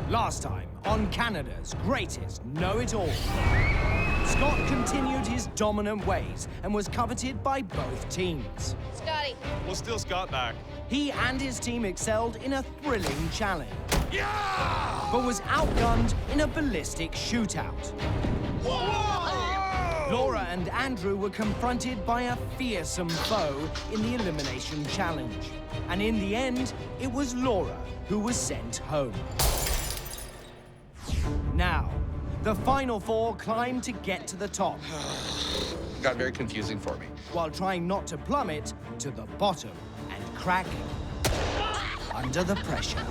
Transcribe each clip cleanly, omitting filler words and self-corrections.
Last time on Canada's greatest know-it-all, Scott continued his dominant ways and was coveted by both teams. Scotty. We'll steal Scott back. He and his team excelled in a thrilling challenge, Yeah! but was outgunned in a ballistic shootout. Whoa! Laura and Andrew were confronted by a fearsome foe in the elimination challenge. And in the end, it was Laura who was sent home. Now, the final four climbed to get to the top. It got very confusing for me. While trying not to plummet to the bottom and crack under the pressure.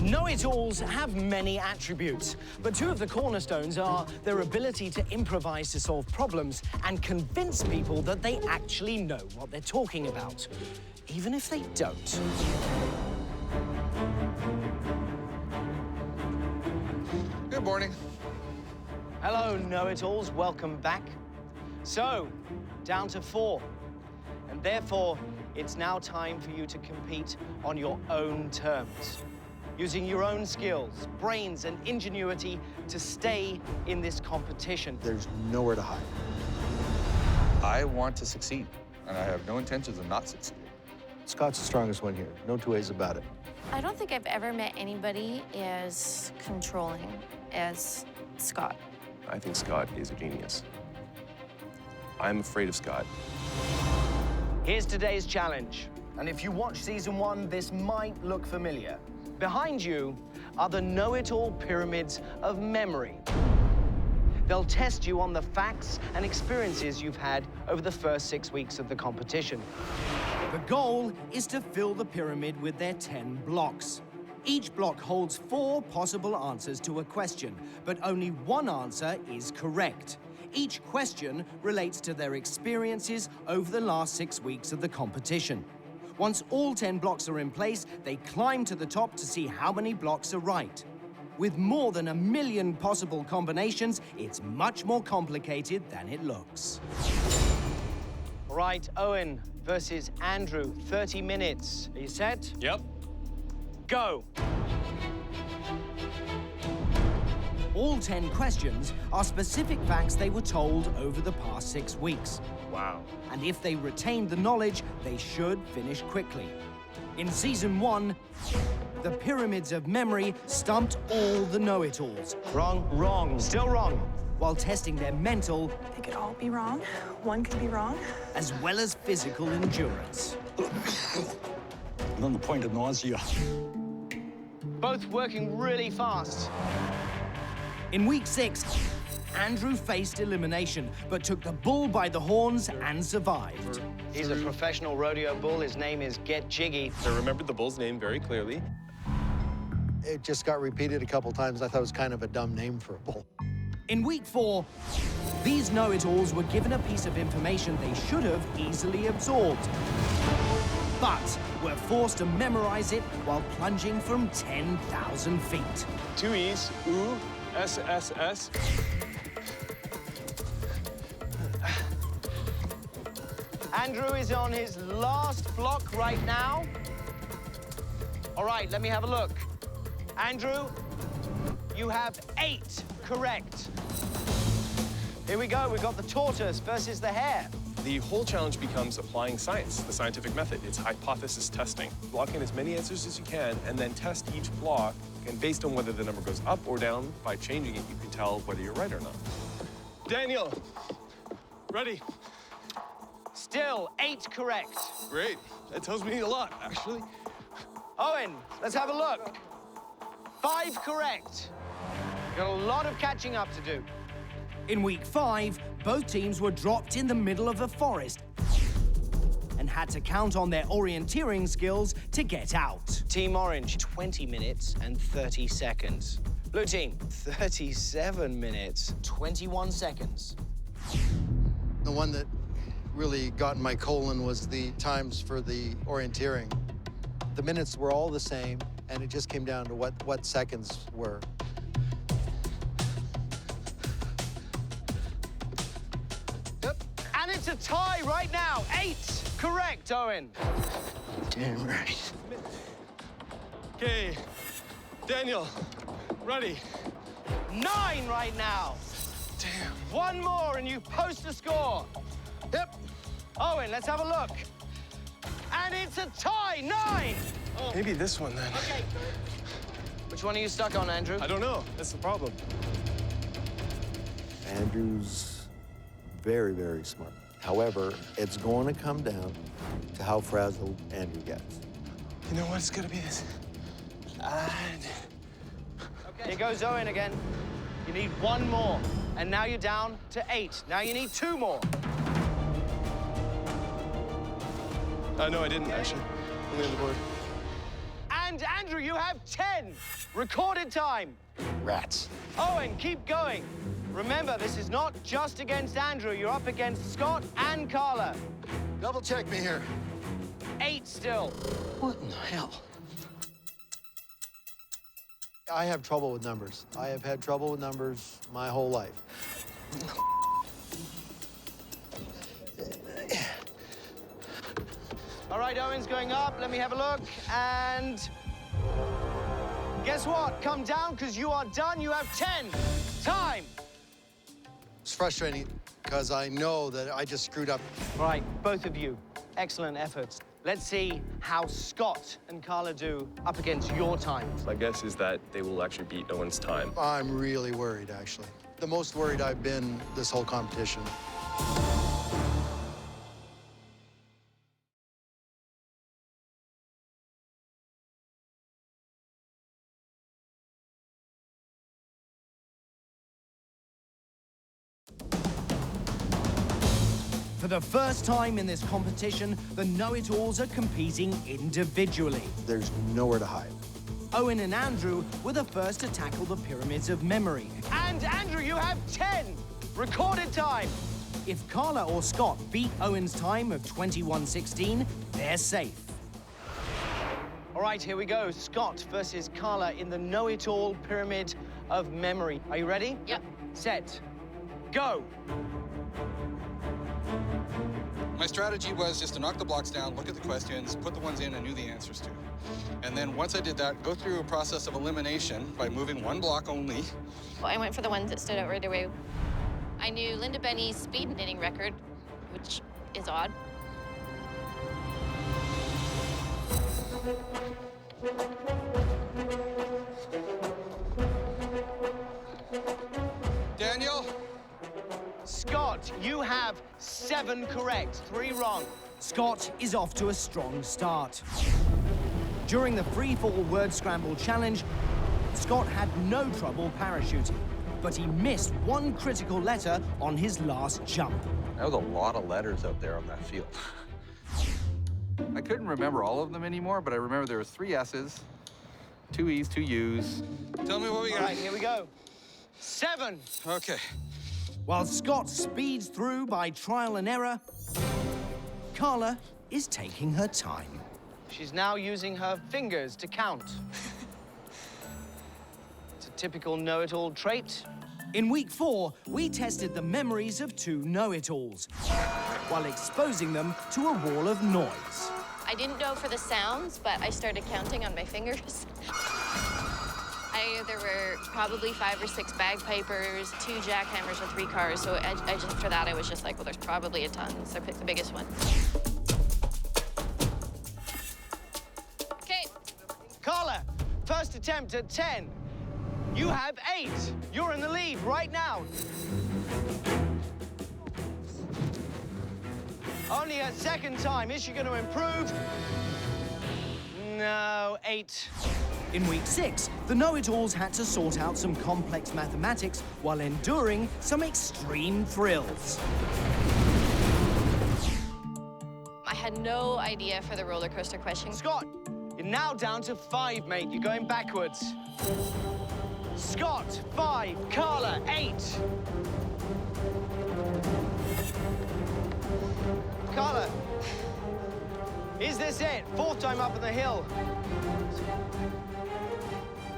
Know-it-alls have many attributes, but two of the cornerstones are their ability to improvise to solve problems and convince people that they actually know what they're talking about, even if they don't. Good morning. Hello, know-it-alls. Welcome back. So, down to 4. And therefore, it's now time for you to compete on your own terms, using your own skills, brains, and ingenuity to stay in this competition. There's nowhere to hide. I want to succeed, and I have no intentions of not succeeding. Scott's the strongest one here. No two ways about it. I don't think I've ever met anybody as controlling as Scott. I think Scott is a genius. I'm afraid of Scott. Here's today's challenge. And if you watch season 1, this might look familiar. Behind you are the know-it-all pyramids of memory. They'll test you on the facts and experiences you've had over the first 6 weeks of the competition. The goal is to fill the pyramid with their 10 blocks. Each block holds 4 possible answers to a question, but only one answer is correct. Each question relates to their experiences over the last 6 weeks of the competition. Once all 10 blocks are in place, they climb to the top to see how many blocks are right. With more than 1 million possible combinations, it's much more complicated than it looks. All right, Owen versus Andrew, 30 minutes. Are you set? Yep. Go! All 10 questions are specific facts they were told over the past 6 weeks. Wow. And if they retained the knowledge, they should finish quickly. In season 1, the pyramids of memory stumped all the know-it-alls. Wrong, wrong, still wrong. While testing their mental... They could all be wrong. One could be wrong. ...as well as physical endurance. I'm on the point of nausea. Both working really fast. In week 6, Andrew faced elimination, but took the bull by the horns and survived. He's a professional rodeo bull. His name is Get Jiggy. I remembered the bull's name very clearly. It just got repeated a couple times. I thought it was kind of a dumb name for a bull. In week 4, these know-it-alls were given a piece of information they should have easily absorbed, but were forced to memorize it while plunging from 10,000 feet. 2 E's, U-S-S-S. Andrew is on his last block right now. All right, let me have a look. Andrew, you have 8 correct. Here we go, we've got the tortoise versus the hare. The whole challenge becomes applying science, the scientific method. It's hypothesis testing. Block in as many answers as you can, and then test each block. And based on whether the number goes up or down, by changing it, you can tell whether you're right or not. Daniel, ready? Still 8 correct. Great. That tells me a lot, actually. Owen, let's have a look. 5 correct. Got a lot of catching up to do. In week 5, both teams were dropped in the middle of a forest and had to count on their orienteering skills to get out. Team Orange, 20 minutes and 30 seconds. Blue team, 37 minutes, 21 seconds. The one that really got in my colon was the times for the orienteering. The minutes were all the same, and it just came down to what seconds were. Yep. And it's a tie right now. 8 correct, Owen. Damn right. Okay, Daniel, ready. 9 right now. Damn. 1 more and you post a score. Yep. Owen, let's have a look. And it's a tie, 9. Maybe this one, then. Okay. Which one are you stuck on, Andrew? I don't know. That's the problem. Andrew's very, very smart. However, it's going to come down to how frazzled Andrew gets. You know what? It's gonna be this. Here goes Owen again. You need 1 more. And now you're down to 8. Now you need 2 more. No, I didn't, actually. Only on the board. And Andrew, you have 10. Recorded time. Rats. Owen, keep going. Remember, this is not just against Andrew. You're up against Scott and Carla. Double check me here. 8 still. What in the hell? I have trouble with numbers. I have had trouble with numbers my whole life. All right, Owen's going up. Let me have a look. And guess what? Come down, because you are done. You have 10. Time. It's frustrating because I know that I just screwed up. All right, both of you, excellent efforts. Let's see how Scott and Carla do up against your times. My guess is that they will actually beat Owen's time. I'm really worried, actually. The most worried I've been this whole competition. For the first time in this competition, the know-it-alls are competing individually. There's nowhere to hide. Owen and Andrew were the first to tackle the pyramids of memory. And Andrew, you have 10. Recorded time. If Carla or Scott beat Owen's time of 21:16, they're safe. All right, here we go. Scott versus Carla in the know-it-all pyramid of memory. Are you ready? Yep. Set. Go. My strategy was just to knock the blocks down, look at the questions, put the ones in I knew the answers to. And then once I did that, go through a process of elimination by moving 1 block only. Well, I went for the ones that stood out right away. I knew Linda Benny's speed knitting record, which is odd. Daniel? Scott, you have 7 correct, 3 wrong. Scott is off to a strong start. During the free-fall word scramble challenge, Scott had no trouble parachuting, but he missed 1 critical letter on his last jump. That was a lot of letters out there on that field. I couldn't remember all of them anymore, but I remember there were 3 S's, 2 E's, 2 U's. Tell me what we All got. right, here we go. 7. Okay. While Scott speeds through by trial and error, Carla is taking her time. She's now using her fingers to count. It's a typical know-it-all trait. In week 4, we tested the memories of 2 know-it-alls while exposing them to a wall of noise. I didn't know for the sounds, but I started counting on my fingers. There were probably 5 or 6 bagpipers, 2 jackhammers, and 3 cars. So I just, for that, I was just like, well, there's probably a ton. So I picked the biggest one. Okay. Carla, first attempt at 10. You have 8. You're in the lead right now. Only a second time. Is she going to improve? No, 8. In week 6, the know-it-alls had to sort out some complex mathematics while enduring some extreme thrills. I had no idea for the roller coaster question. Scott, you're now down to 5, mate. You're going backwards. Scott, 5. Carla, 8. Carla, is this it? 4th time up on the hill.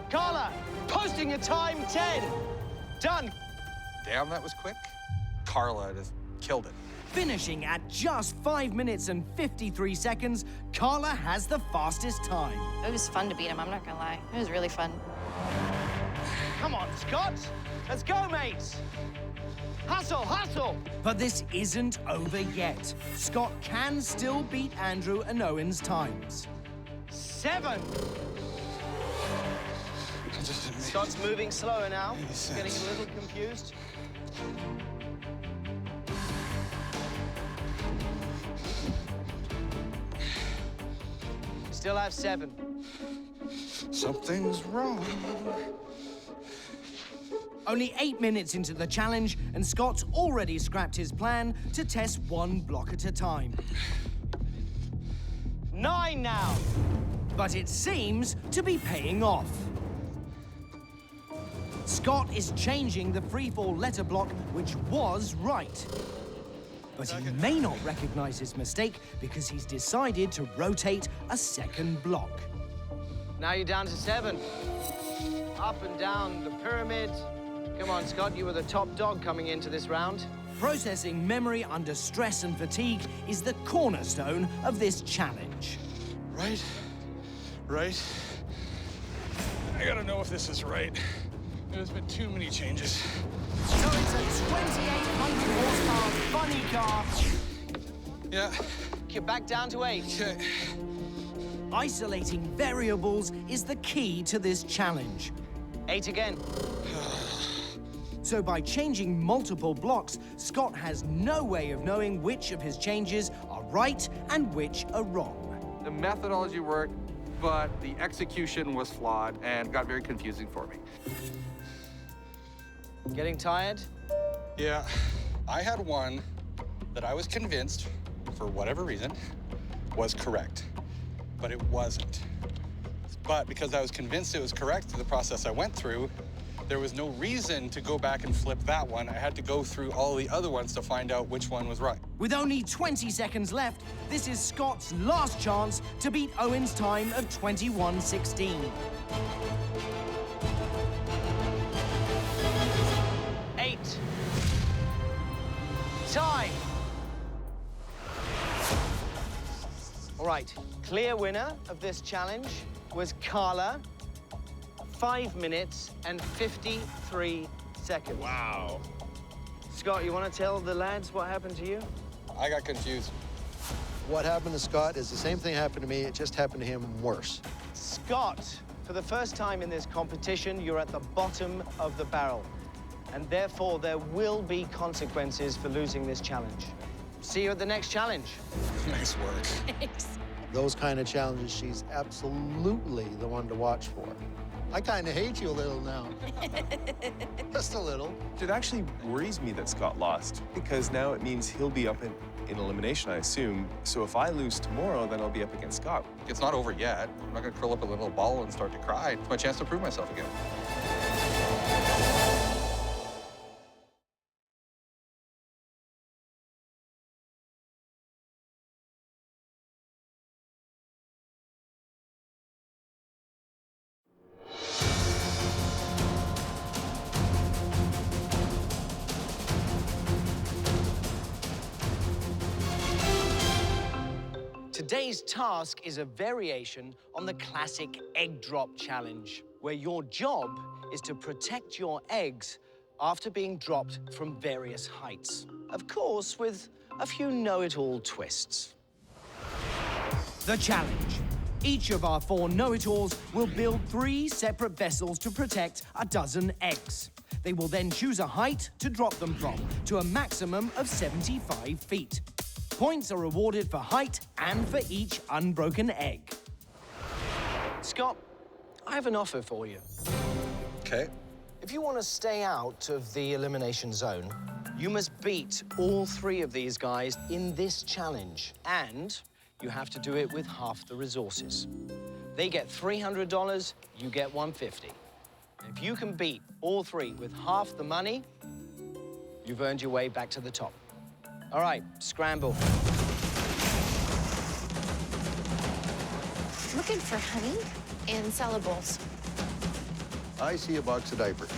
Carla, posting a time 10. Done. Damn, that was quick. Carla just killed it. Finishing at just 5 minutes and 53 seconds, Carla has the fastest time. It was fun to beat him, I'm not gonna lie. It was really fun. Come on, Scott. Let's go, mates. Hustle, hustle. But this isn't over yet. Scott can still beat Andrew and Owen's times. 7. Scott's moving slower now. Getting a little confused. Still have 7. Something's wrong. Only 8 minutes into the challenge, and Scott's already scrapped his plan to test 1 block at a time. 9 now. But it seems to be paying off. Scott is changing the freefall letter block, which was right. But he may not recognize his mistake because he's decided to rotate a second block. Now you're down to 7. Up and down the pyramid. Come on, Scott, you were the top dog coming into this round. Processing memory under stress and fatigue is the cornerstone of this challenge. Right. I gotta know if this is right. There's been too many changes. So it's a 2,800 horsepower funny car. Yeah. You're back down to 8. Okay. Isolating variables is the key to this challenge. 8 again. So by changing multiple blocks, Scott has no way of knowing which of his changes are right and which are wrong. The methodology worked, but the execution was flawed and got very confusing for me. Getting tired? Yeah, I had one that I was convinced, for whatever reason, was correct, but it wasn't. But because I was convinced it was correct through the process I went through, there was no reason to go back and flip that one. I had to go through all the other ones to find out which one was right. With only 20 seconds left, this is Scott's last chance to beat Owen's time of 21:16. 8. Time. All right, clear winner of this challenge was Carla. 5 minutes and 53 seconds. Wow. Scott, you want to tell the lads what happened to you? I got confused. What happened to Scott is the same thing happened to me. It just happened to him worse. Scott, for the first time in this competition, you're at the bottom of the barrel. And therefore, there will be consequences for losing this challenge. See you at the next challenge. Nice work. Thanks. Those kind of challenges, she's absolutely the one to watch for. I kind of hate you a little now. Just a little. It actually worries me that Scott lost, because now it means he'll be up in elimination, I assume. So if I lose tomorrow, then I'll be up against Scott. It's not over yet. I'm not gonna curl up a little ball and start to cry. It's my chance to prove myself again. Today's task is a variation on the classic egg drop challenge, where your job is to protect your eggs after being dropped from various heights. Of course, with a few know-it-all twists. The challenge. Each of our 4 know-it-alls will build 3 separate vessels to protect a dozen eggs. They will then choose a height to drop them from, to a maximum of 75 feet. Points are awarded for height and for each unbroken egg. Scott, I have an offer for you. Okay. If you want to stay out of the elimination zone, you must beat all 3 of these guys in this challenge. And you have to do it with half the resources. They get $300, you get $150. If you can beat all 3 with half the money, you've earned your way back to the top. All right, scramble. Looking for honey and salad bowls. I see a box of diapers.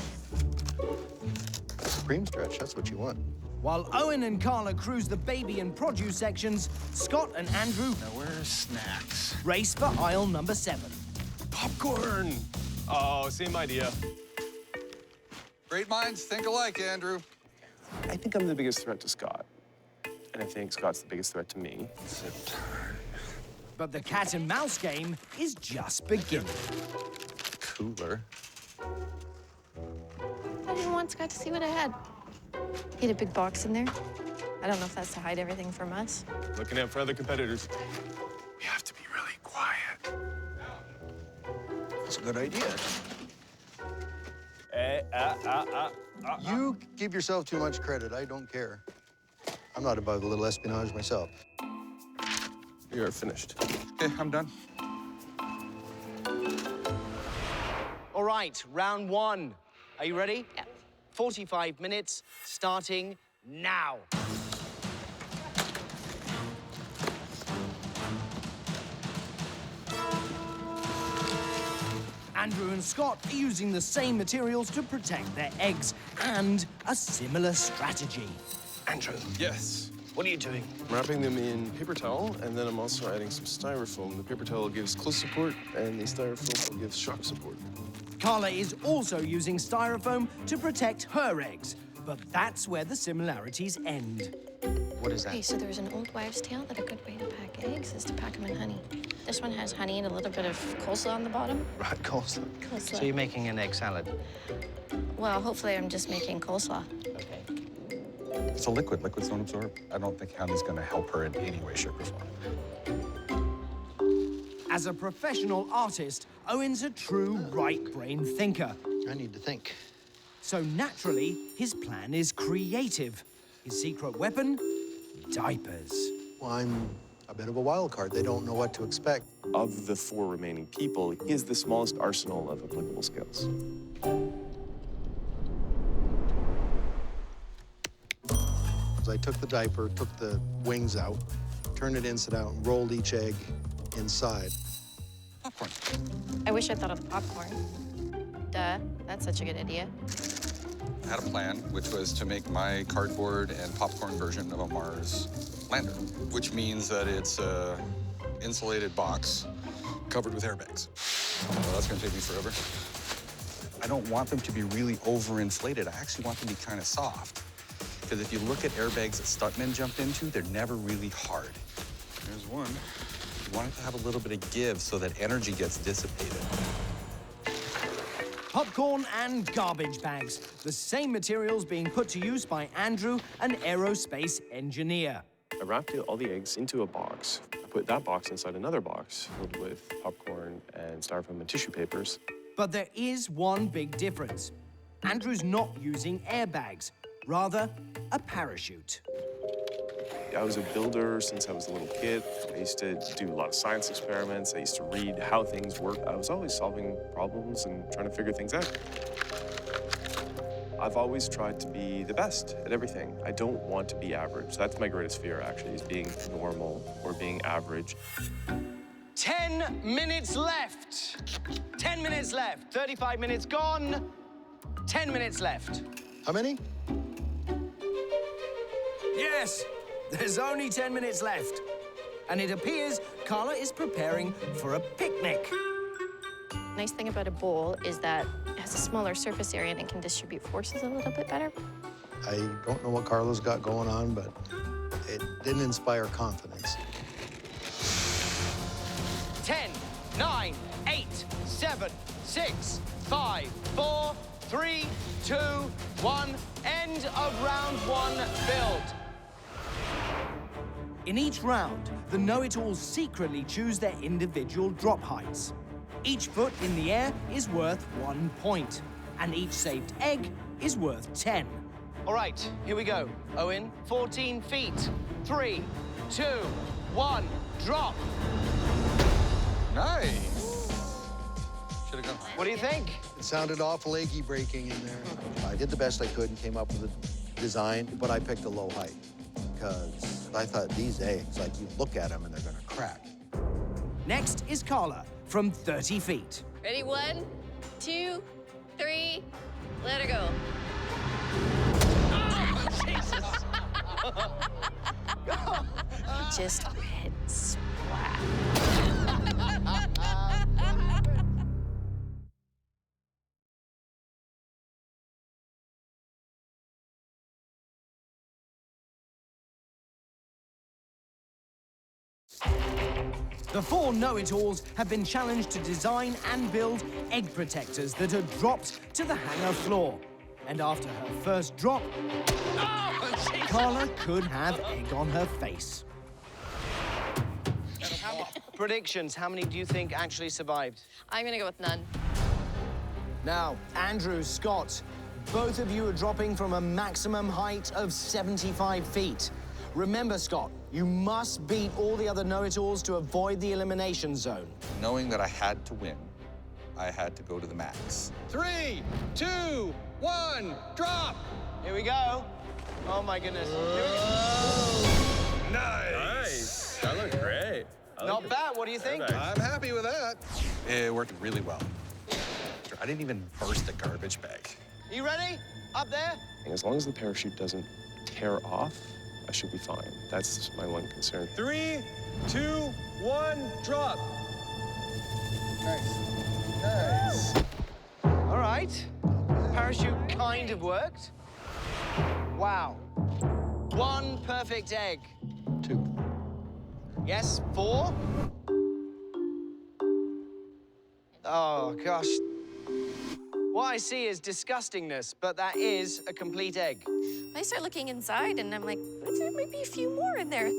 Cream stretch, that's what you want. While Owen and Carla cruise the baby and produce sections, Scott and Andrew Now where's snacks? race for aisle number 7. Popcorn! Oh, same idea. Great minds think alike, Andrew. I think I'm the biggest threat to Scott. And I think Scott's the biggest threat to me. But the cat and mouse game is just beginning. Cooler. I didn't want Scott to see what I had. He had a big box in there. I don't know if that's to hide everything from us. Looking out for other competitors. We have to be really quiet. That's a good idea. You give yourself too much credit. I don't care. I'm not above a little espionage myself. You're finished. Okay, I'm done. All right, round 1. Are you ready? Yeah. 45 minutes, starting now. Andrew and Scott are using the same materials to protect their eggs and a similar strategy. Andrew. Yes. What are you doing? I'm wrapping them in paper towel, and then I'm also adding some styrofoam. The paper towel gives close support, and the styrofoam gives shock support. Carla is also using styrofoam to protect her eggs, but that's where the similarities end. What is that? Okay, so there's an old wives' tale that a good way to pack eggs is to pack them in honey. This one has honey and a little bit of coleslaw on the bottom. Right, coleslaw. Coleslaw. So you're making an egg salad? Well, hopefully I'm just making coleslaw. Okay. It's a liquid. Liquids don't absorb. I don't think honey's going to help her in any way, shape, or form. As a professional artist, Owen's a true right-brain thinker. I need to think. So naturally, his plan is creative. His secret weapon? Diapers. Well, I'm a bit of a wild card. They don't know what to expect. Of the 4 remaining people, he has the smallest arsenal of applicable skills. So I took the diaper, took the wings out, turned it inside out, and rolled each egg inside. Popcorn. I wish I thought of the popcorn. Duh, that's such a good idea. I had a plan, which was to make my cardboard and popcorn version of a Mars lander, which means that it's a insulated box covered with airbags. Well, that's gonna take me forever. I don't want them to be really overinflated. I actually want them to be kind of soft. Because if you look at airbags that stuntmen jump into, they're never really hard. There's one. You want it to have a little bit of give so that energy gets dissipated. Popcorn and garbage bags, the same materials being put to use by Andrew, an aerospace engineer. I wrapped all the eggs into a box. I put that box inside another box filled with popcorn and styrofoam and tissue papers. But there is one big difference. Andrew's not using airbags, rather a parachute. I was a builder since I was a little kid. I used to do a lot of science experiments. I used to read how things work. I was always solving problems and trying to figure things out. I've always tried to be the best at everything. I don't want to be average. That's my greatest fear, actually, is being normal or being average. 10 minutes left. 10 minutes left. 35 minutes gone. 10 minutes left. How many? Yes, there's only 10 minutes left. And it appears Carla is preparing for a picnic. Nice thing about a bowl is that it has a smaller surface area and it can distribute forces a little bit better. I don't know what Carla's got going on, but it didn't inspire confidence. 10, 9, 8, 7, 6, 5, 4, 3, 2, 1. End of round 1 build. In each round, the know-it-alls secretly choose their individual drop heights. Each foot in the air is worth 1 point, and each saved egg is worth 10. All right, here we go. Owen, 14 feet. 3, 2, 1, drop. Nice. Should have gone. What do you think? It sounded awful achy breaking in there. I did the best I could and came up with a design, but I picked a low height because I thought these eggs, like you look at them and they're gonna crack. Next is Carla from 30 feet. Ready? 1, 2, 3, let her go. Just hit splat. The 4 know-it-alls have been challenged to design and build egg protectors that are dropped to the hangar floor. And after her first drop, Carla could have egg on her face. Predictions, how many do you think actually survived? I'm gonna go with none. Now, Andrew, Scott, both of you are dropping from a maximum height of 75 feet. Remember, Scott, you must beat all the other know-it-alls to avoid the elimination zone. Knowing that I had to win, I had to go to the max. 3, 2, 1, drop! Here we go. Oh, my goodness. Nice. That looked great. Not bad. What do you think? I'm happy with that. It worked really well. I didn't even burst the garbage bag. You ready? Up there? As long as the parachute doesn't tear off, I should be fine. That's my one concern. 3, 2, 1, drop. Nice. All right. Parachute kind of worked. Wow. 1 perfect egg. 2. Yes, 4. Oh, gosh. What I see is disgustingness, but that is a complete egg. I start looking inside, and I'm like, there might be a few more in there.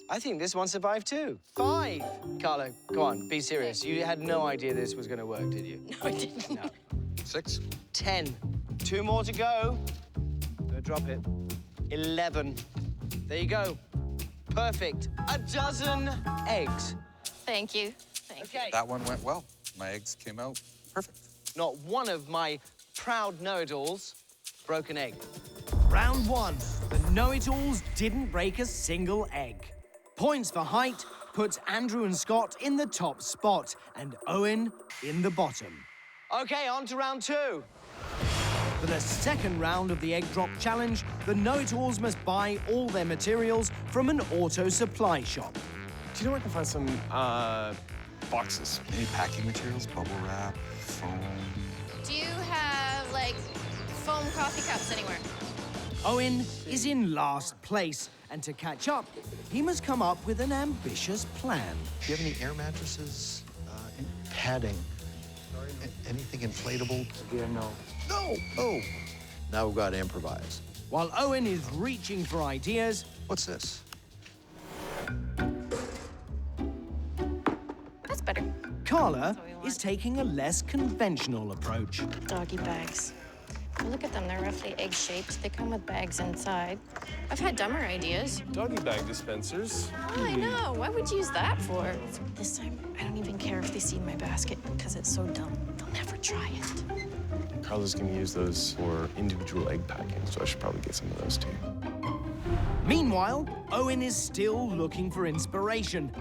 I think this one survived too. 5. Carla, go on, be serious. You had no idea this was going to work, did you? No, I didn't. No. 6. 10. 2 more to go. Go drop it. 11. There you go. Perfect. A dozen eggs. Thank you. Thank you. Okay. That one went well. My eggs came out perfect. Not one of my proud know-it-alls broke an egg. Round 1, the know-it-alls didn't break a single egg. Points for height puts Andrew and Scott in the top spot and Owen in the bottom. Okay, on to round 2. For the second round of the egg drop challenge, the know-it-alls must buy all their materials from an auto supply shop. Do you know where I can find some boxes? Any packing materials, bubble wrap, foam? Do you have, like, foam coffee cups anywhere? Owen is in last place, and to catch up, he must come up with an ambitious plan. Do you have any air mattresses, padding, anything inflatable? Yeah, no. No! Oh! Now we've got to improvise. While Owen is reaching for ideas, What's this? That's better. Carla is taking a less conventional approach. Doggy bags. Oh, look at them, they're roughly egg-shaped. They come with bags inside. I've had dumber ideas. Doggy bag dispensers. Oh, I know. Why would you use that for? This time, I don't even care if they see my basket because it's so dumb. They'll never try it. Carla's gonna use those for individual egg packing, so I should probably get some of those too. Meanwhile, Owen is still looking for inspiration.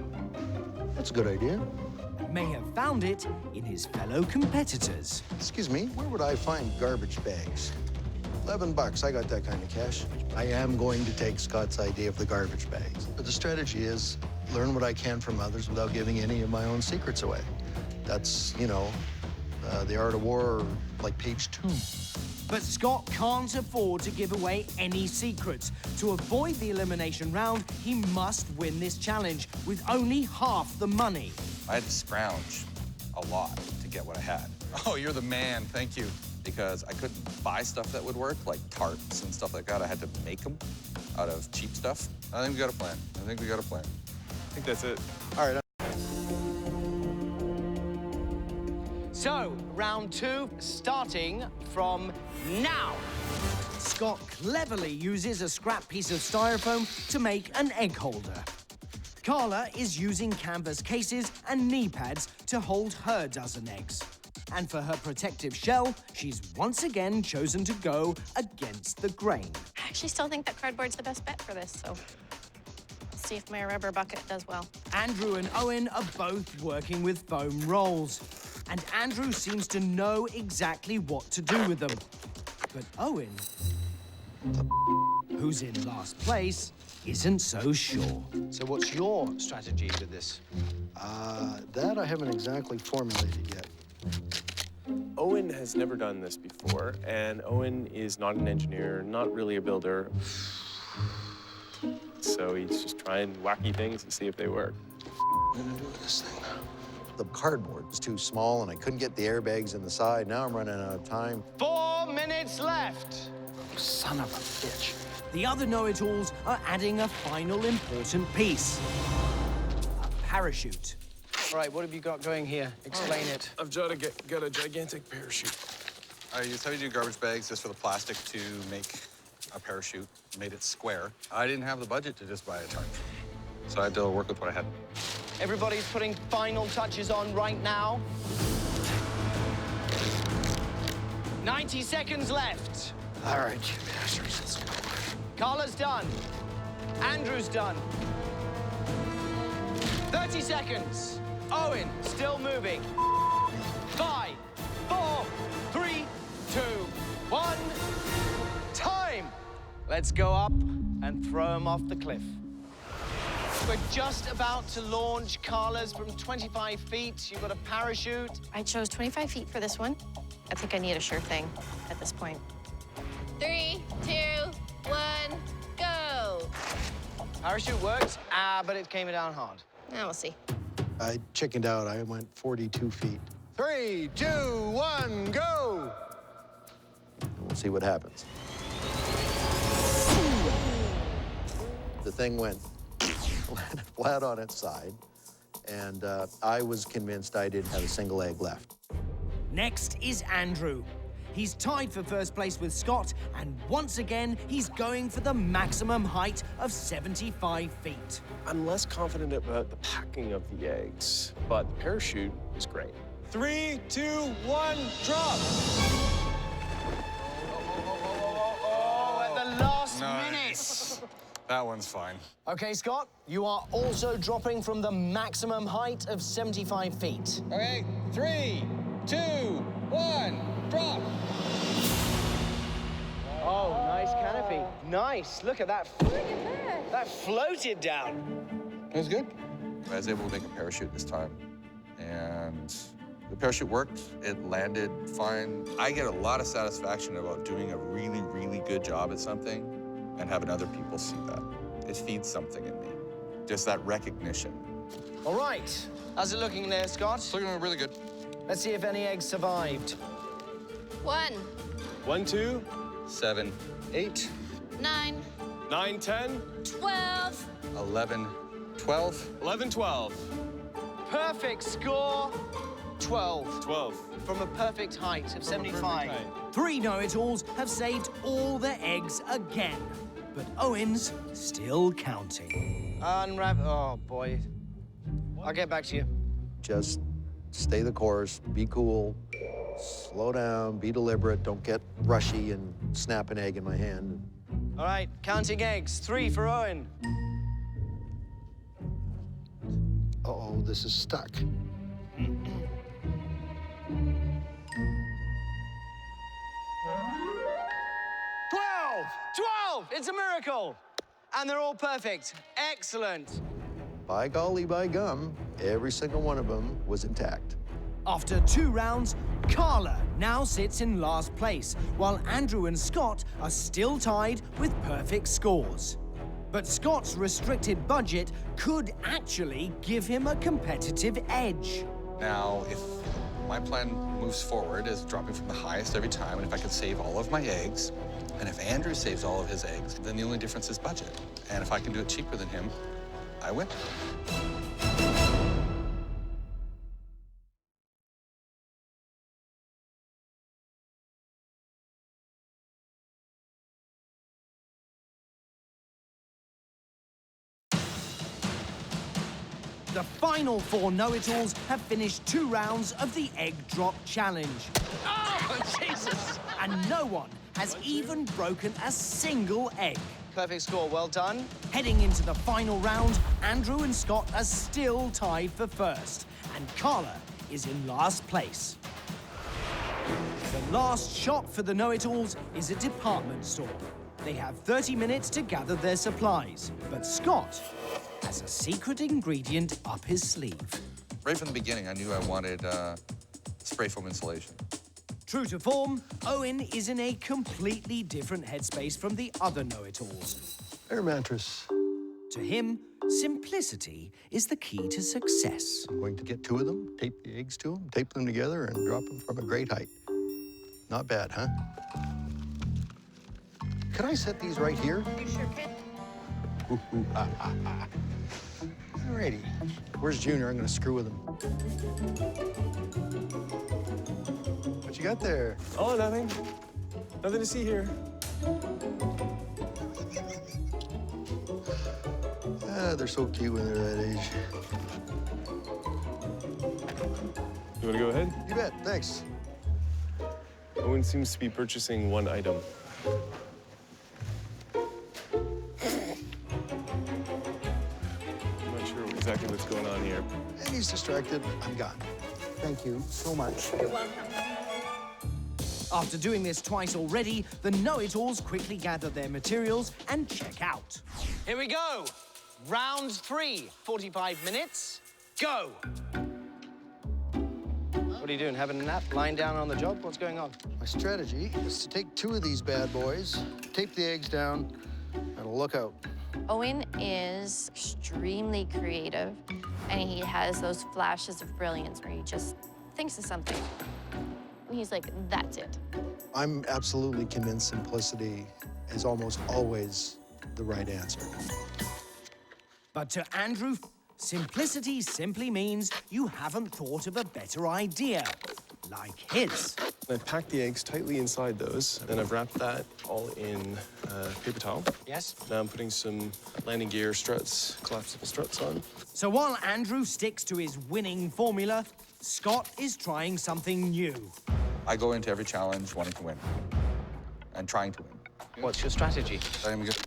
That's a good idea. May have found it in his fellow competitors. Excuse me, where would I find garbage bags? $11, I got that kind of cash. I am going to take Scott's idea of the garbage bags. But the strategy is learn what I can from others without giving any of my own secrets away. That's, you know, the art of war, like page 2. But Scott can't afford to give away any secrets. To avoid the elimination round, he must win this challenge with only half the money. I had to scrounge a lot to get what I had. Oh, you're the man, thank you. Because I couldn't buy stuff that would work, like tarps and stuff like that. I had to make them out of cheap stuff. I think we got a plan. I think we got a plan. I think that's it. All right. So, round 2, starting from now. Scott cleverly uses a scrap piece of styrofoam to make an egg holder. Carla is using canvas cases and knee pads to hold her dozen eggs. And for her protective shell, she's once again chosen to go against the grain. I actually still think that cardboard's the best bet for this, so let's see if my rubber bucket does well. Andrew and Owen are both working with foam rolls. And Andrew seems to know exactly what to do with them. But Owen, who's in last place, isn't so sure. So what's your strategy with this? That I haven't exactly formulated yet. Owen has never done this before, and Owen is not an engineer, not really a builder. So he's just trying wacky things and see if they work. What am I doing with this thing now? The cardboard was too small, and I couldn't get the airbags in the side. Now I'm running out of time. 4 minutes left. Son of a bitch. The other know-it-alls are adding a final important piece. A parachute. All right, what have you got going here? Explain it. I've got a gigantic parachute. I used heavy-duty garbage bags just for the plastic to make a parachute, made it square. I didn't have the budget to just buy a ton, so I had to work with what I had. Everybody's putting final touches on right now. 90 seconds left. All right, you bastards, let's go. Carla's done. Andrew's done. 30 seconds. Owen, still moving. 5, 4, 3, 2, 1. Time. Let's go up and throw him off the cliff. We're just about to launch Carla's from 25 feet. You've got a parachute. I chose 25 feet for this one. I think I need a sure thing at this point. 3, 2, 1, go! Parachute worked, but it came down hard. Now we'll see. I chickened out. I went 42 feet. 3, 2, 1, go! We'll see what happens. The thing went flat on its side, and I was convinced I didn't have a single egg left. Next is Andrew. He's tied for first place with Scott, and once again, he's going for the maximum height of 75 feet. I'm less confident about the packing of the eggs, but the parachute is great. 3, 2, 1, drop! Oh, at the last minute. That one's fine. Okay, Scott, you are also dropping from the maximum height of 75 feet. Okay, 3, 2, 1, drop. Oh, nice canopy. Nice. Look at that. Look at that. That floated down. It was good. I was able to make a parachute this time, and the parachute worked. It landed fine. I get a lot of satisfaction about doing a really, really good job at something and having other people see that. It feeds something in me, just that recognition. All right. How's it looking there, Scott? It's looking really good. Let's see if any eggs survived. 1, 1, 2, 7, 8, 9, 9, 10, 12. 11, 12. 11, 12. Perfect score, 12. 12. From a perfect height of 75. Three know-it-alls have saved all their eggs again, but Owen's still counting. Unwrap. Oh, boy. I'll get back to you. Just stay the course, be cool, slow down, be deliberate, don't get rushy and snap an egg in my hand. All right, counting eggs. 3 for Owen. Uh-oh, this is stuck. 12! It's a miracle! And they're all perfect. Excellent. By golly, by gum, every single one of them was intact. After 2 rounds, Carla now sits in last place, while Andrew and Scott are still tied with perfect scores. But Scott's restricted budget could actually give him a competitive edge. Now, if my plan moves forward as dropping from the highest every time, and if I could save all of my eggs, And if Andrew saves all of his eggs, then the only difference is budget. And if I can do it cheaper than him, I win. The final 4 know-it-alls have finished 2 rounds of the egg drop challenge. Oh, Jesus! And no one has even broken a single egg. Perfect score, well done. Heading into the final round, Andrew and Scott are still tied for first, and Carla is in last place. The last shop for the know-it-alls is a department store. They have 30 minutes to gather their supplies, but Scott has a secret ingredient up his sleeve. Right from the beginning, I knew I wanted spray foam insulation. True to form, Owen is in a completely different headspace from the other know-it-alls. Air mattress. To him, simplicity is the key to success. I'm going to get 2 of them, tape the eggs to them, tape them together, and drop them from a great height. Not bad, huh? Can I set these right here? You sure can. Alrighty. Where's Junior? I'm gonna screw with him. What you got there? Oh, nothing. Nothing to see here. They're so cute when they're that age. You want to go ahead? You bet, thanks. Owen seems to be purchasing 1 item. I'm not sure exactly what's going on here. And he's distracted. I'm gone. Thank you so much. You're welcome. After doing this twice already, the know-it-alls quickly gather their materials and check out. Here we go. Round 3, 45 minutes. Go. What are you doing? Having a nap? Lying down on the job? What's going on? My strategy is to take 2 of these bad boys, tape the eggs down, and look out. Owen is extremely creative, and he has those flashes of brilliance where he just thinks of something. And he's like, that's it. I'm absolutely convinced simplicity is almost always the right answer. But to Andrew, simplicity simply means you haven't thought of a better idea, like his. I've packed the eggs tightly inside those, and I've wrapped that all in paper towel. Yes? Now I'm putting some landing gear struts, collapsible struts on. So while Andrew sticks to his winning formula, Scott is trying something new. I go into every challenge wanting to win and trying to win. What's your strategy? I'm going to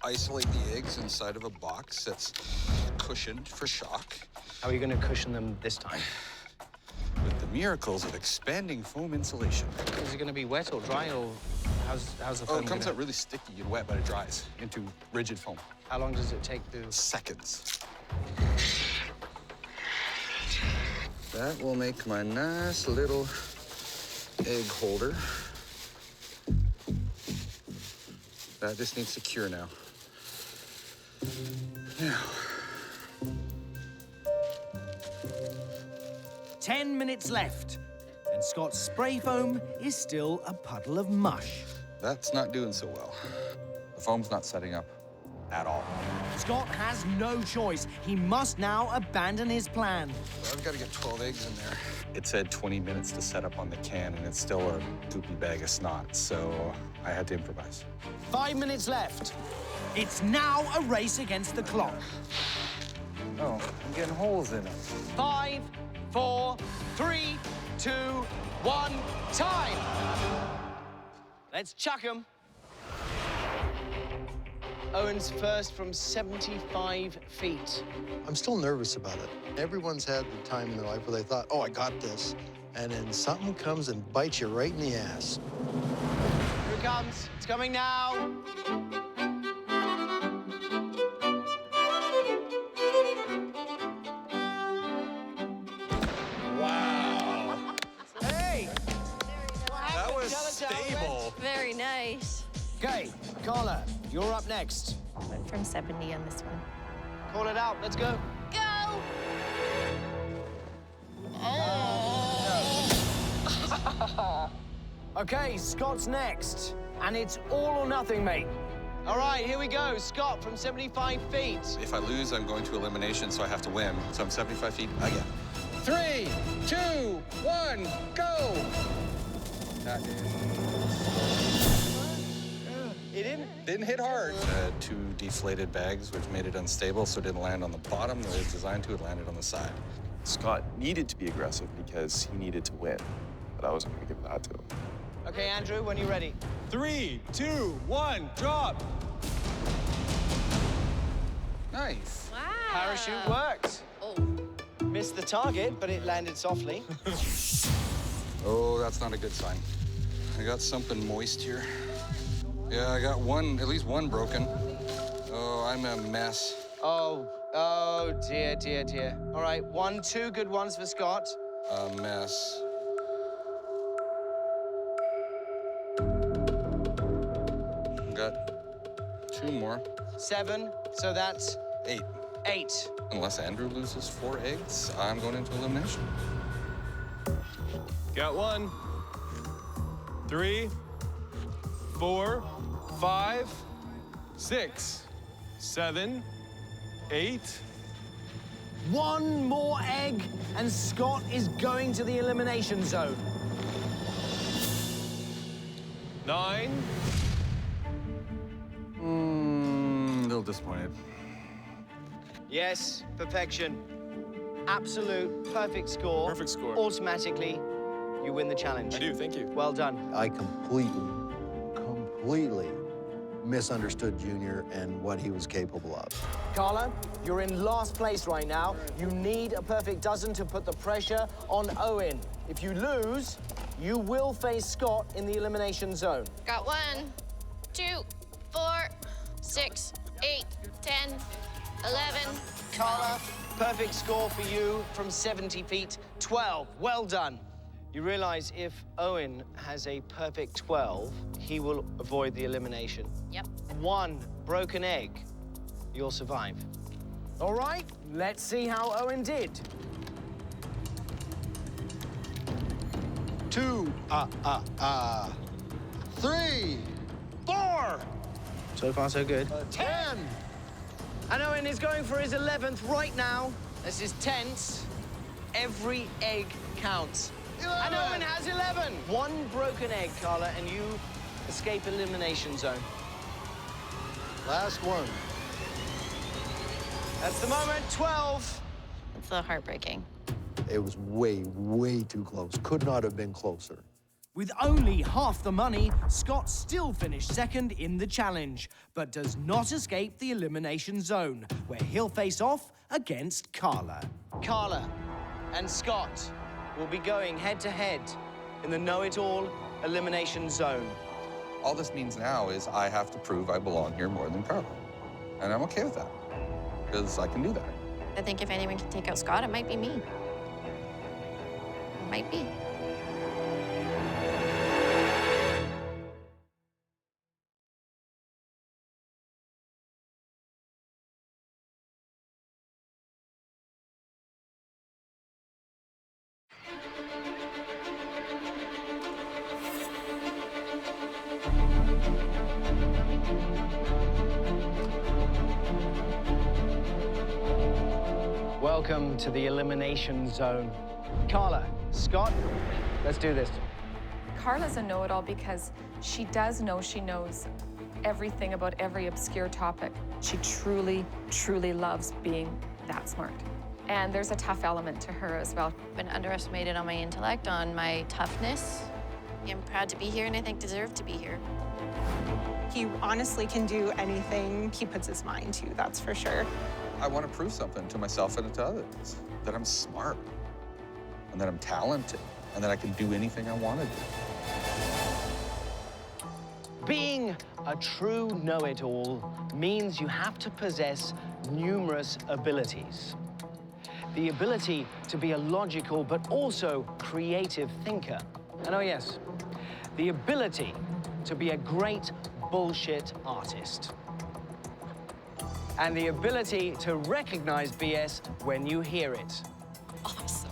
isolate the eggs inside of a box that's cushioned for shock. How are you going to cushion them this time? With the miracles of expanding foam insulation. Is it going to be wet or dry, or how's the foam Oh, it comes gonna... out really sticky and wet, but it dries into rigid foam. How long does it take to... Seconds. That will make my nice little egg holder. That just needs to cure now. Now. 10 minutes left, and Scott's spray foam is still a puddle of mush. That's not doing so well. The foam's not setting up at all. Scott has no choice. He must now abandon his plan. I've got to get 12 eggs in there. It said 20 minutes to set up on the can, and it's still a poopy bag of snot, so I had to improvise. 5 minutes left. It's now a race against the clock. Oh, I'm getting holes in it. 5, 4, 3, 2, 1, time! Let's chuck 'em. Owen's first from 75 feet. I'm still nervous about it. Everyone's had the time in their life where they thought, oh, I got this. And then something comes and bites you right in the ass. Here it comes. It's coming now. Wow. Hey! That was stable. Very nice. Okay, Carla, you're up next. Went from 70 on this one. Call it out. Let's go. Go! Okay, Scott's next. And it's all or nothing, mate. All right, here we go. Scott from 75 feet. If I lose, I'm going to elimination, so I have to win. So I'm 75 feet again. 3, 2, 1, go! That didn't hit hard. Had 2 deflated bags, which made it unstable, so it didn't land on the bottom the way it's designed to. It landed on the side. Scott needed to be aggressive because he needed to win, but I wasn't going to give that to him. Okay, Andrew, when you're ready. 3, 2, 1, drop! Nice. Wow. Parachute worked. Oh. Missed the target, but it landed softly. Oh, that's not a good sign. I got something moist here. Yeah, I got one, at least one broken. Oh, I'm a mess. Oh, dear, dear, dear. All right, 2 good ones for Scott. A mess. Got 2 more. 7, so that's 8. 8. Unless Andrew loses 4 eggs, I'm going into elimination. Got 1, 3, 4, 5, 6, 7, 8. 1 more egg, and Scott is going to the elimination zone. 9. A little disappointed. Yes, perfection. Absolute perfect score. Perfect score. Automatically, you win the challenge. I do, thank you. Well done. I completely misunderstood Junior and what he was capable of. Carla, you're in last place right now. You need a perfect dozen to put the pressure on Owen. If you lose, you will face Scott in the elimination zone. Got 1, 2, 4, 6, 8, 10, 11. Carla, perfect score for you from 70 feet, 12. Well done. You realize if Owen has a perfect 12, he will avoid the elimination. Yep. 1 broken egg, you'll survive. All right, let's see how Owen did. 2, 3, 4. So far, so good. 10. And Owen is going for his 11th right now. This is tense. Every egg counts. 11. And Owen has 11. 1 broken egg, Carla, and you escape elimination zone. Last one. That's the moment, 12. It's a little heartbreaking. It was way, way too close. Could not have been closer. With only half the money, Scott still finished second in the challenge, but does not escape the elimination zone, where he'll face off against Carla. Carla and Scott will be going head-to-head in the know-it-all elimination zone. All this means now is I have to prove I belong here more than Carla. And I'm okay with that, because I can do that. I think if anyone can take out Scott, it might be me. It might be. Welcome to the elimination zone. Carla, Scott, let's do this. Carla's a know-it-all because she does know she knows everything about every obscure topic. She truly, truly loves being that smart. And there's a tough element to her as well. I've been underestimated on my intellect, on my toughness. I'm proud to be here and I think deserve to be here. He honestly can do anything he puts his mind to, that's for sure. I want to prove something to myself and to others, that I'm smart, and that I'm talented, and that I can do anything I want to do. Being a true know-it-all means you have to possess numerous abilities. The ability to be a logical but also creative thinker. And oh yes, the ability to be a great bullshit artist. And the ability to recognize BS when you hear it. Awesome.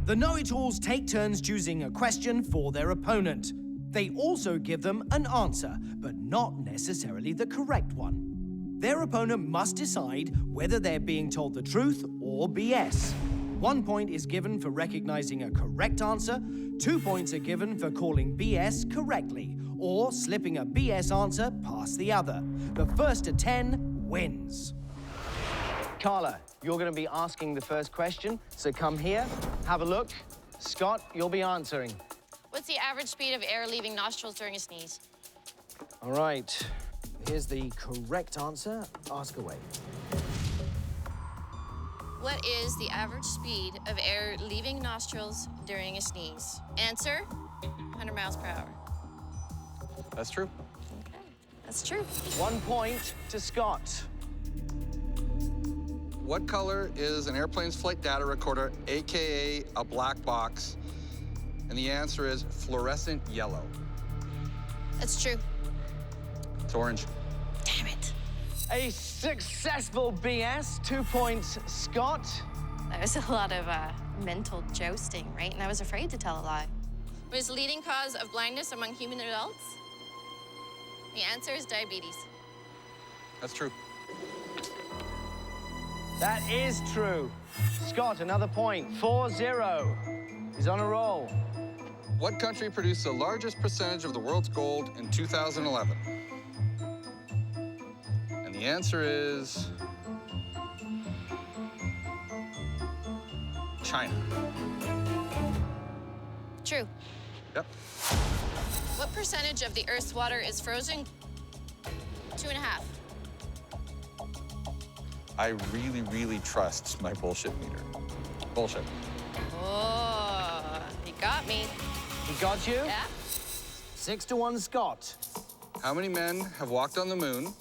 The know-it-alls take turns choosing a question for their opponent. They also give them an answer, but not necessarily the correct one. Their opponent must decide whether they're being told the truth or BS. 1 point is given for recognizing a correct answer, 2 points are given for calling BS correctly, or slipping a BS answer past the other. The first to 10 wins. Carla, you're going to be asking the first question, so come here, have a look. Scott, you'll be answering. What's the average speed of air leaving nostrils during a sneeze? All right, here's the correct answer. Ask away. What is the average speed of air leaving nostrils during a sneeze? Answer, 100 miles per hour. That's true. Okay, that's true. 1 point to Scott. What color is an airplane's flight data recorder, AKA a black box? And the answer is fluorescent yellow. That's true. It's orange. Damn it. A successful BS, 2 points, Scott. That was a lot of mental jousting, right? And I was afraid to tell a lie. What is the leading cause of blindness among human adults? The answer is diabetes. That's true. That is true. Scott, another point, 4-0. He's on a roll. What country produced the largest percentage of the world's gold in 2011? And the answer is China. True. Yep. What percentage of the Earth's water is frozen? 2.5. I really, really trust my bullshit meter. Bullshit. Oh, he got me. He got you? Yeah. 6-1, Scott. How many men have walked on the moon?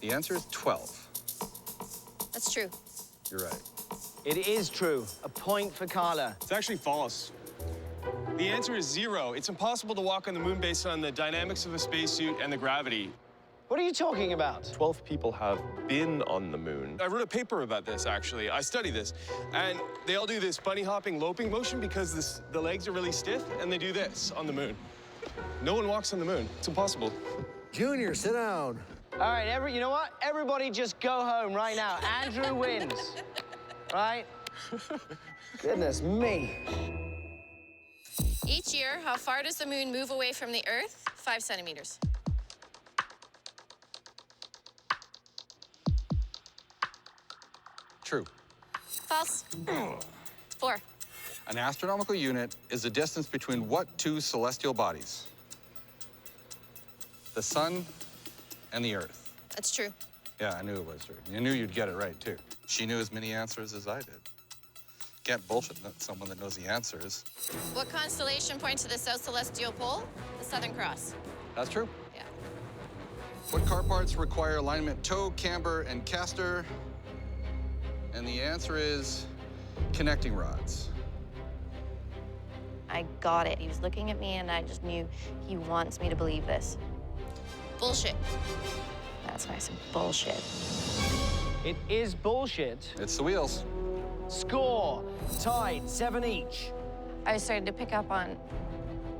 The answer is 12. That's true. You're right. It is true. A point for Carla. It's actually false. The answer is 0. It's impossible to walk on the moon based on the dynamics of a spacesuit and the gravity. What are you talking about? 12 people have been on the moon. I wrote a paper about this, actually. I studied this. And they all do this bunny hopping, loping motion because the legs are really stiff, and they do this on the moon. No one walks on the moon. It's impossible. Junior, sit down. All right, you know what? Everybody just go home right now. Andrew wins. Right? Goodness me. Each year, how far does the moon move away from the Earth? 5 centimeters. True. False. It's 4. An astronomical unit is the distance between what two celestial bodies? The sun and the Earth. That's true. Yeah, I knew it was true. You knew you'd get it right, too. She knew as many answers as I did. Can't bullshit someone that knows the answers. What constellation points to the South Celestial Pole? The Southern Cross. That's true. Yeah. What car parts require alignment toe, camber, and caster? And the answer is connecting rods. I got it. He was looking at me, and I just knew he wants me to believe this. Bullshit. That's why I said bullshit. It is bullshit. It's the wheels. Score. Tied, 7 each. I started to pick up on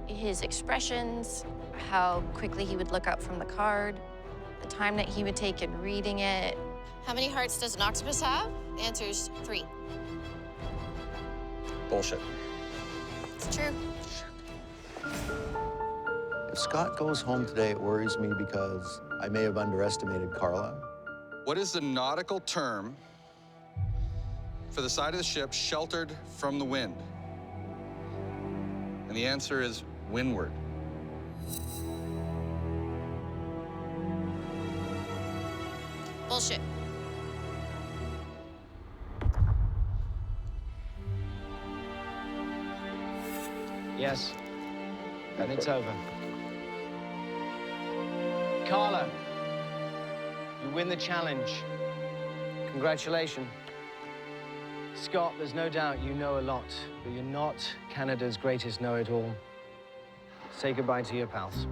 his expressions, how quickly he would look up from the card, the time that he would take in reading it. How many hearts does an octopus have? The answer is 3. Bullshit. It's true. If Scott goes home today, it worries me because I may have underestimated Carla. What is the nautical term for the side of the ship sheltered from the wind? And the answer is windward. Bullshit. Yes. And it's over. Carla, you win the challenge. Congratulations. Scott, there's no doubt you know a lot, but you're not Canada's greatest know-it-all. Say goodbye to your pals.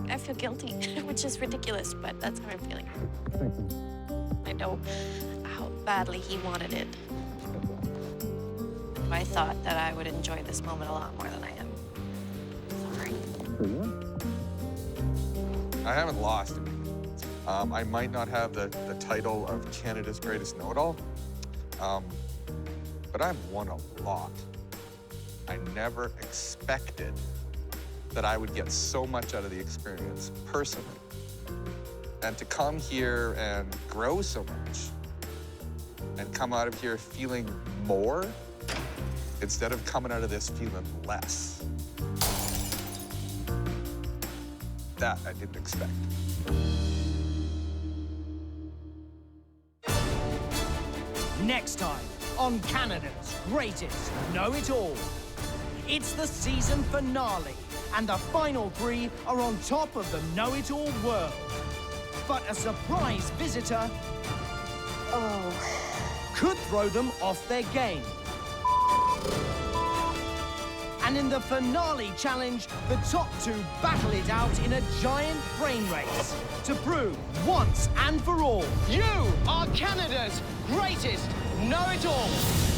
I feel guilty, which is ridiculous, but that's how I'm feeling. I know how badly he wanted it. I thought that I would enjoy this moment a lot more than I am. Sorry. I haven't lost. I might not have the title of Canada's greatest know-it-all, but I've won a lot. I never expected that I would get so much out of the experience personally. And to come here and grow so much and come out of here feeling more instead of coming out of this feeling less. That I didn't expect. Next time on Canada's Greatest Know-It-All. It's the season finale, and the final three are on top of the know-it-all world. But a surprise visitor could throw them off their game. And in the finale challenge, the top two battle it out in a giant brain race to prove once and for all, You are Canada's greatest know-it-all.